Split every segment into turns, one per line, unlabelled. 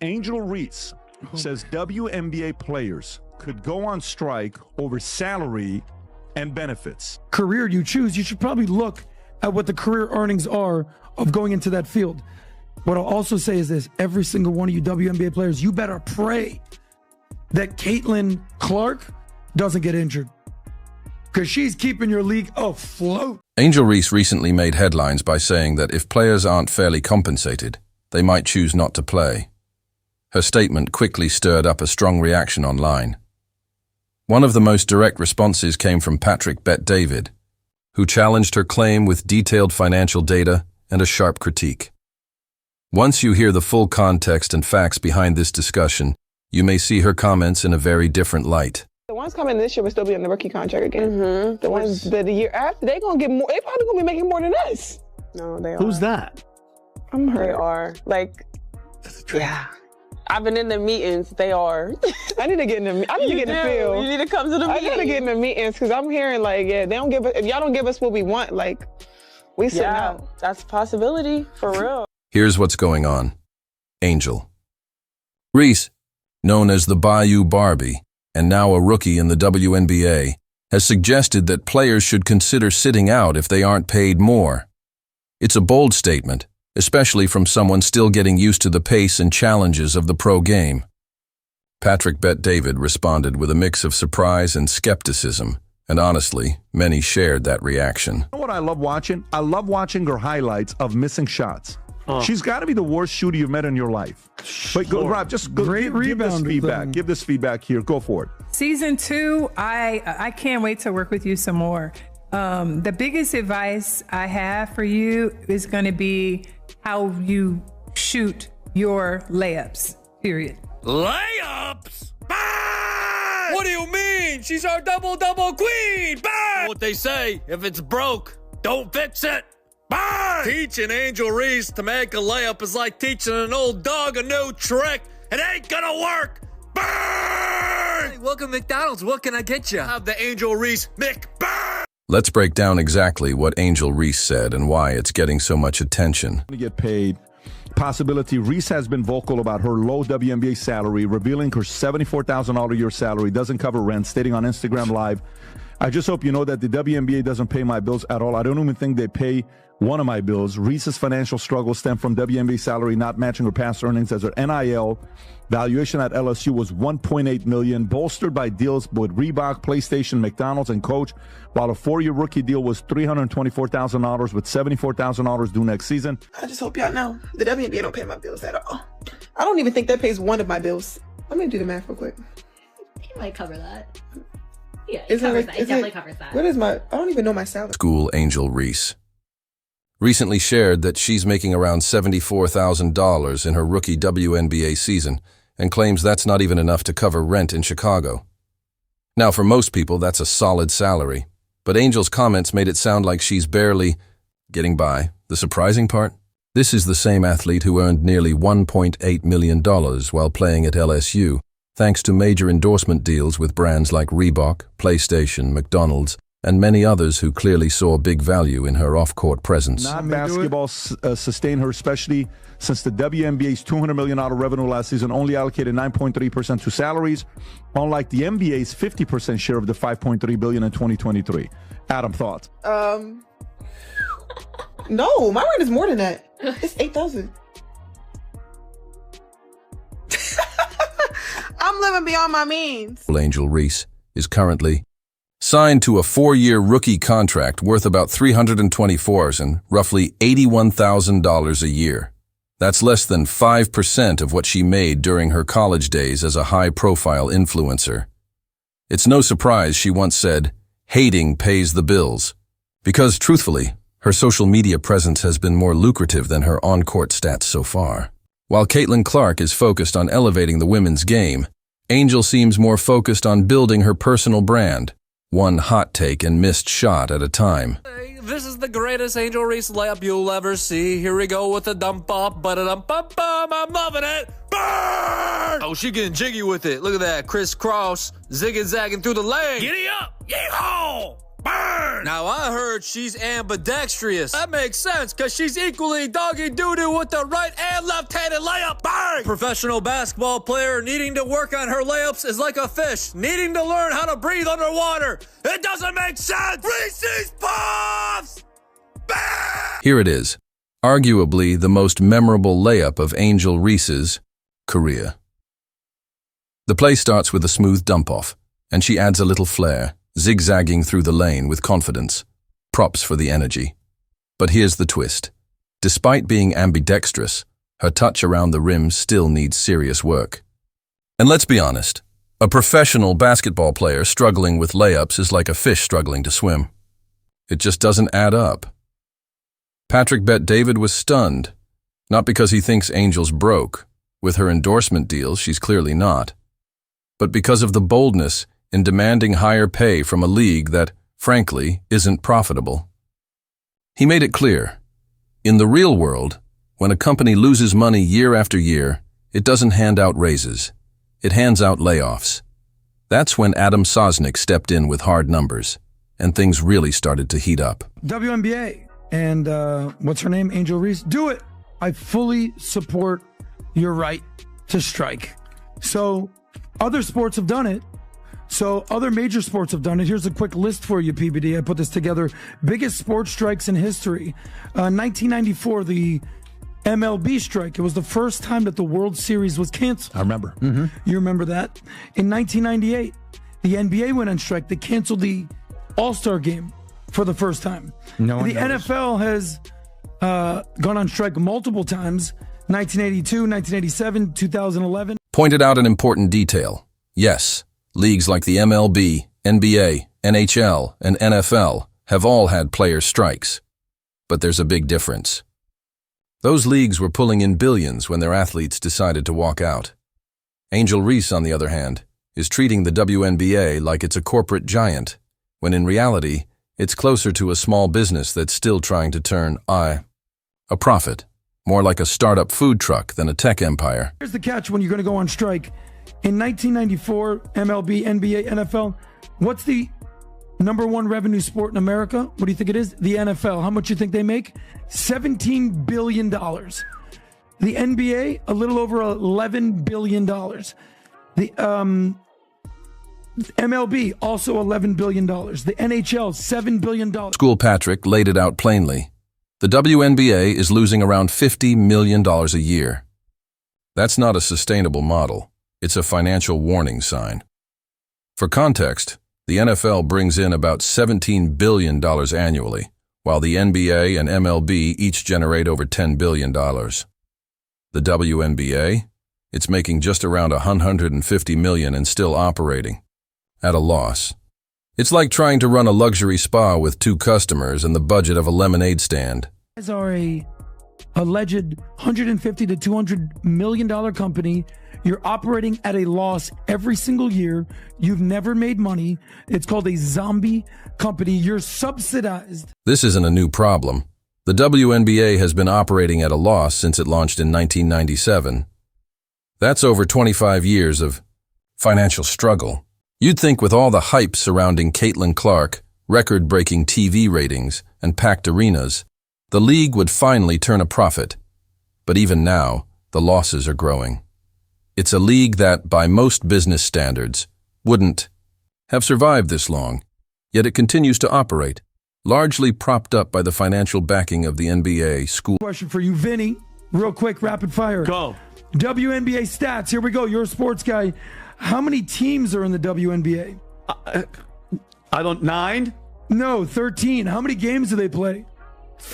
Angel Reese says WNBA players could go on strike over salary and benefits.
Career you choose, you should probably look at what the career earnings are of going into that field. What I'll also say is this: every single one of you WNBA players, you better pray that Caitlin Clark doesn't get injured, because she's keeping your league afloat.
Angel Reese recently made headlines by saying that if players aren't fairly compensated, they might choose not to play. Her statement quickly stirred up a strong reaction online. One of the most direct responses came from Patrick Bet-David, who challenged her claim with detailed financial data and a sharp critique. Once you hear the full context and facts behind this discussion, you may see her comments in a very different light.
The ones coming this year will still be on the rookie contract again. The ones that the year after, they're going to get more. They probably going to be making more than us. No, they are.
Who's that?
I'm hurt. They are. Like, yeah. I've been in the meetings. They are. I need to get in the field. You need to come to the meetings. I got to get in the meetings because I'm hearing like, yeah, they don't give us, if y'all don't give us what we want, like, we sit out. That's a possibility, for real.
Here's what's going on. Angel Reese, known as the Bayou Barbie, and now a rookie in the WNBA, has suggested that players should consider sitting out if they aren't paid more. It's a bold statement, especially from someone still getting used to the pace and challenges of the pro game. Patrick Bet-David responded with a mix of surprise and skepticism, and honestly, many shared that reaction.
You know what I love watching? I love watching her highlights of missing shots. She's got to be the worst shooter you've met in your life. But go, Rob, just go, give this feedback. Give this feedback here. Go for it.
Season 2, I can't wait to work with you some more. The biggest advice I have for you is going to be how you shoot your layups, period.
Layups? Bang! What do you mean? She's our double-double queen! Bang! What they say, if it's broke, don't fix it. Bang! Teaching Angel Reese to make a layup is like teaching an old dog a new trick. It ain't gonna work. Bang! Hey, welcome to McDonald's. What can I get you? Have the Angel Reese McBang!
Let's break down exactly what Angel Reese said and why it's getting so much attention.
To get paid. Possibility. Reese has been vocal about her low WNBA salary, revealing her $74,000 a year salary doesn't cover rent, stating on Instagram Live, "I just hope you know that the WNBA doesn't pay my bills at all. I don't even think they pay one of my bills. Reese's financial struggles stem from WNBA salary not matching her past earnings, as her NIL valuation at LSU was $1.8 million, bolstered by deals with Reebok, PlayStation, McDonald's, and Coach, while a 4-year rookie deal was $324,000 with $74,000 due next season."
I just hope y'all know the WNBA don't pay my bills at all. I don't even think that pays one of my bills. Let me do the math real quick.
He might cover that. Yeah,
it
definitely covers that.
What is I don't even know my salary.
School Angel Reese recently shared that she's making around $74,000 in her rookie WNBA season and claims that's not even enough to cover rent in Chicago. Now, for most people, that's a solid salary, but Angel's comments made it sound like she's barely getting by. The surprising part? This is the same athlete who earned nearly $1.8 million while playing at LSU, thanks to major endorsement deals with brands like Reebok, PlayStation, McDonald's, and many others who clearly saw big value in her off-court presence.
Non-basketball sustained her, especially since the WNBA's $200 million revenue last season only allocated 9.3% to salaries, unlike the NBA's 50% share of the $5.3 billion in 2023. Adam, thoughts?
No, my rent is more than that. It's $8,000. I'm living beyond my means.
Angel Reese is currently signed to a 4-year rookie contract worth about $324,000 and roughly $81,000 a year. That's less than 5% of what she made during her college days as a high-profile influencer. It's no surprise she once said, "Hating pays the bills," because, truthfully, her social media presence has been more lucrative than her on-court stats so far. While Caitlin Clark is focused on elevating the women's game, Angel seems more focused on building her personal brand, one hot take and missed shot at a time.
Hey, this is the greatest Angel Reese layup you'll ever see. Here we go with the dump up, ba-da-dum-bum-bum. I'm loving it. Burn! Oh, she getting jiggy with it. Look at that, crisscross, zigging-zagging through the lane. Giddy up, yeehaw! Burn! Now I heard she's ambidextrous. That makes sense, because she's equally doggy doo-doo with the right and left-handed layup. Bang! Professional basketball player needing to work on her layups is like a fish needing to learn how to breathe underwater. It doesn't make sense! Reese's Puffs! Bang!
Here it is, arguably the most memorable layup of Angel Reese's career. The play starts with a smooth dump-off, and she adds a little flair, zigzagging through the lane with confidence. Props for the energy. But here's the twist. Despite being ambidextrous, her touch around the rim still needs serious work. And let's be honest, a professional basketball player struggling with layups is like a fish struggling to swim. It just doesn't add up. Patrick Bet David was stunned, not because he thinks Angel's broke. With her endorsement deals, she's clearly not. But because of the boldness in demanding higher pay from a league that, frankly, isn't profitable. He made it clear. In the real world, when a company loses money year after year, it doesn't hand out raises. It hands out layoffs. That's when Adam Sosnick stepped in with hard numbers, and things really started to heat up.
WNBA and what's her name? Angel Reese. Do it. I fully support your right to strike. So other sports have done it. So other major sports have done it. Here's a quick list for you, PBD. I put this together. Biggest sports strikes in history. 1994, the MLB strike. It was the first time that the World Series was canceled.
I remember.
You remember that? In 1998, the NBA went on strike. They canceled the All-Star game for the first time.
No one
the
knows.
NFL has gone on strike multiple times. 1982, 1987, 2011.
Pointed out an important detail. Yes, leagues like the MLB, NBA, NHL, and NFL have all had player strikes. But there's a big difference. Those leagues were pulling in billions when their athletes decided to walk out. Angel Reese, on the other hand, is treating the WNBA like it's a corporate giant, when in reality, it's closer to a small business that's still trying to turn a profit. More like a startup food truck than a tech empire.
Here's the catch when you're going to go on strike. In 1994, MLB, NBA, NFL, what's the number one revenue sport in America? What do you think it is? The NFL. How much you think they make? $17 billion. The NBA, a little over $11 billion. The MLB, also $11 billion. The NHL, $7 billion.
School Patrick laid it out plainly. The WNBA is losing around $50 million a year. That's not a sustainable model. It's a financial warning sign. For context, the NFL brings in about $17 billion annually, while the NBA and MLB each generate over $10 billion. The WNBA? It's making just around $150 million and still operating. At a loss. It's like trying to run a luxury spa with 2 customers and the budget of a lemonade stand.
Guys are a alleged $150 to $200 million company. You're operating at a loss every single year. You've never made money. It's called a zombie company. You're subsidized.
This isn't a new problem. The WNBA has been operating at a loss since it launched in 1997. That's over 25 years of financial struggle. You'd think with all the hype surrounding Caitlin Clark, record-breaking TV ratings, and packed arenas, the league would finally turn a profit. But even now, the losses are growing. It's a league that, by most business standards, wouldn't have survived this long, yet it continues to operate, largely propped up by the financial backing of the NBA school.
Question for you, Vinny. Real quick, rapid fire.
Go.
WNBA stats. Here we go. You're a sports guy. How many teams are in the WNBA?
I don't, 9?
No, 13. How many games do they play?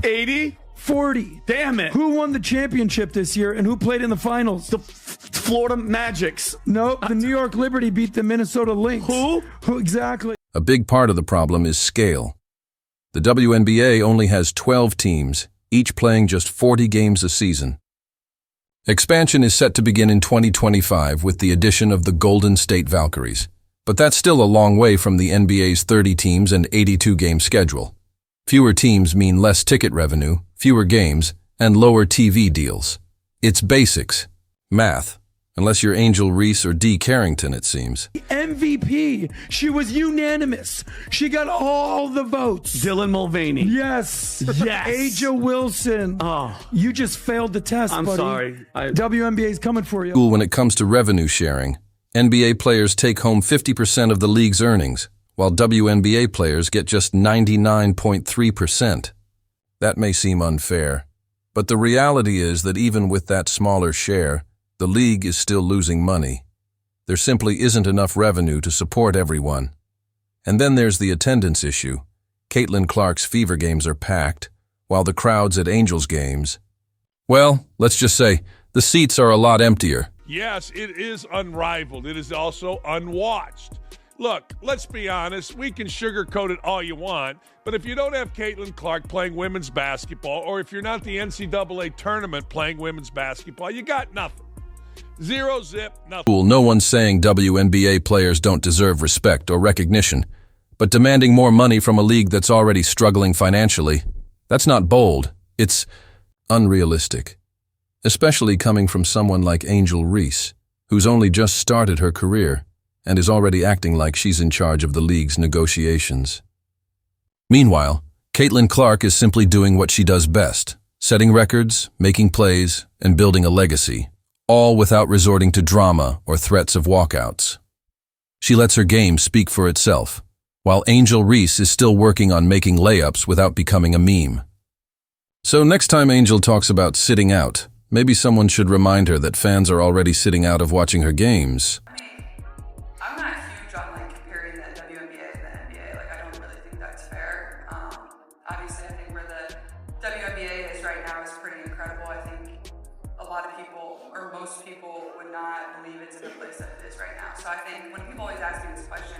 80?
40.
Damn it.
Who won the championship this year and who played in the finals?
The Florida Magics.
No, the New York Liberty beat the Minnesota Lynx.
Who?
Who exactly?
A big part of the problem is scale. The WNBA only has 12 teams, each playing just 40 games a season. Expansion is set to begin in 2025 with the addition of the Golden State Valkyries, but that's still a long way from the NBA's 30 teams and 82-game schedule. Fewer teams mean less ticket revenue, fewer games, and lower TV deals. It's basics, math, Unless you're Angel Reese or D. Carrington, it seems.
MVP. She was unanimous. She got all the votes.
Dylan Mulvaney.
Yes.
Yes.
Aja Wilson.
Oh.
You just failed the test,
I'm
buddy.
sorry.
WNBA is coming for you.
When it comes to revenue sharing, NBA players take home 50% of the league's earnings, while WNBA players get just 99.3%. That may seem unfair, but the reality is that even with that smaller share, the league is still losing money. There simply isn't enough revenue to support everyone. And then there's the attendance issue. Caitlin Clark's Fever games are packed, while the crowds at Angels games, well, let's just say, the seats are a lot emptier.
Yes, it is unrivaled. It is also unwatched. Look, let's be honest, we can sugarcoat it all you want, but if you don't have Caitlin Clark playing women's basketball, or if you're not the NCAA tournament playing women's basketball, you got nothing. Zero zip, nothing.
No one's saying WNBA players don't deserve respect or recognition, but demanding more money from a league that's already struggling financially, that's not bold, it's unrealistic. Especially coming from someone like Angel Reese, who's only just started her career and is already acting like she's in charge of the league's negotiations. Meanwhile, Caitlin Clark is simply doing what she does best, setting records, making plays, and building a legacy, all without resorting to drama or threats of walkouts. She lets her game speak for itself, while Angel Reese is still working on making layups without becoming a meme. So next time Angel talks about sitting out, maybe someone should remind her that fans are already sitting out of watching her games.
I'm not huge on comparing the WNBA and the NBA. I don't really think that's fair. Obviously, I think where the WNBA is right now is pretty incredible. I think a lot of people, or most people, would not believe it's in the place that it is right now. So I think when people always ask me this question,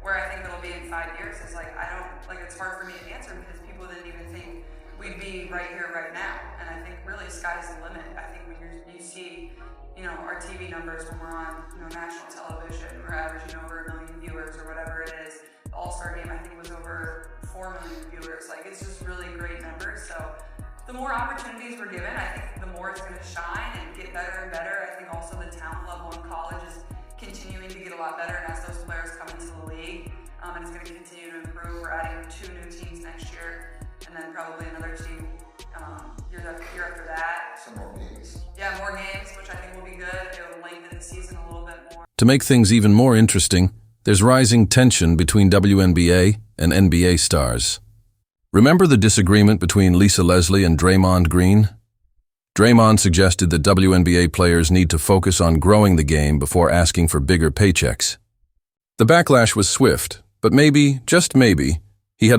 where I think it'll be in 5 years, is it's hard for me to answer because people didn't even think we'd be right here, right now. And I think really sky's the limit. I think when you see, our TV numbers when we're on, national television, we're averaging over 1 million viewers or whatever it is. The All-Star game, I think, was over 4 million viewers. It's just really great numbers. So the more opportunities we're given, I think the more it's going to shine and get better and better. I think also the talent level in college is continuing to get a lot better, and as those players come into the league, and it's going to continue to improve. We're adding 2 new teams next year, and then probably another team year after that.
Some more games.
Yeah, more games, which I think will be good. It'll lengthen the season a little bit more.
To make things even more interesting, there's rising tension between WNBA and NBA stars. Remember the disagreement between Lisa Leslie and Draymond Green? Draymond suggested that WNBA players need to focus on growing the game before asking for bigger paychecks. The backlash was swift, but maybe, just maybe, he had a